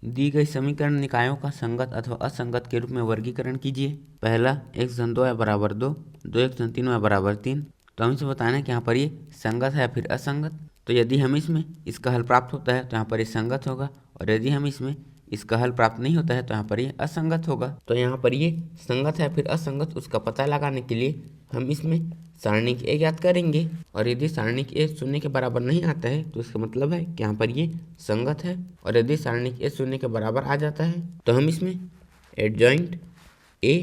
दी गई समीकरण निकायों का संगत अथवा असंगत के रूप में वर्गीकरण कीजिए। पहला x धन 2y बराबर 2, 2x धन 3y बराबर 3। तो हम इसे बताना है कि यहाँ पर ये संगत है या फिर असंगत। तो यदि हम इसमें इसका हल प्राप्त होता है तो यहाँ पर ये संगत होगा, और यदि हम इसमें इसका हल प्राप्त नहीं होता है तो यहाँ पर ये असंगत होगा। तो यहाँ पर ये संगत है फिर असंगत उसका पता लगाने के लिए हम इसमें सारणिक ए ज्ञात करेंगे, और यदि सारणिक ए शून्य के बराबर नहीं आता है तो इसका मतलब है कि यहाँ पर ये संगत है, और यदि सारणिक ए शून्य के बराबर आ जाता है तो हम इसमें एडजॉइंट ए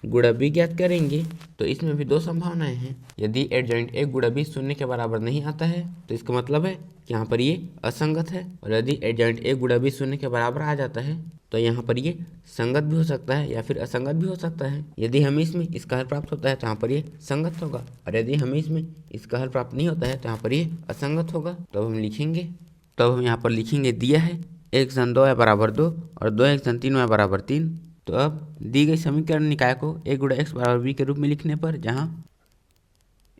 गुणा बी ज्ञात करेंगे। तो इसमें भी दो संभावनाएं हैं। यदि एडजॉइंट ए गुणा बी शून्य के बराबर नहीं आता है तो इसका मतलब है कि यहाँ पर ये असंगत है, और यदि एडजॉइंट ए गुणा बी शून्य के बराबर आ जाता है तो यहाँ पर ये संगत भी हो सकता है या फिर असंगत भी हो सकता है। यदि हमें इसमें इसका हल प्राप्त होता है तो यहाँ पर ये संगत होगा, और यदि हमें इसमें इसका हल प्राप्त नहीं होता है तो यहाँ पर ये असंगत होगा। तो हम लिखेंगे, तब हम यहाँ पर लिखेंगे दिया है x धन 2y बराबर 2 और 2x धन 3y बराबर 3। तो अब दी गई समीकरण निकाय को a गुणा x बराबर b के रूप में लिखने पर जहाँ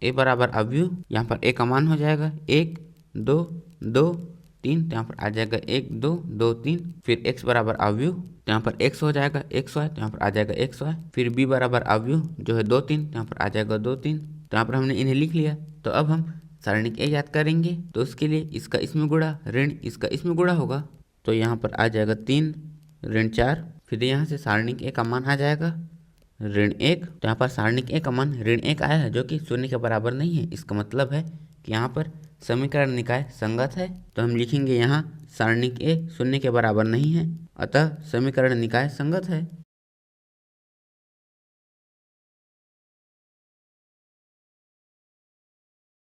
a बराबर अवयव, यहाँ पर a का मान हो जाएगा 1 2 2 3, तो यहाँ पर आ जाएगा 1 2 2 3। फिर x बराबर अवयव, तो यहाँ पर x हो जाएगा xy, तो यहाँ पर आ जाएगा xy। फिर b बराबर अवयव जो है 2 3, तो यहाँ पर आ जाएगा 2 3। तो यहाँ पर हमने इन्हें लिख लिया। तो अब हम सारणिक ए याद करेंगे, तो उसके लिए इसका इसमें गुणा ऋण इसका इसमें गुणा होगा। तो यहाँ पर आ जाएगा 3 ऋण 4। फिर यहाँ से सारणिक ए का मान आ जाएगा ऋण 1। तो यहाँ पर सारणिक ए का मान ऋण 1 आया है, जो कि शून्य के बराबर नहीं है। इसका मतलब है कि यहाँ पर समीकरण निकाय संगत है। तो हम लिखेंगे यहाँ सारणिक ए शून्य के बराबर नहीं है, अतः समीकरण निकाय संगत है।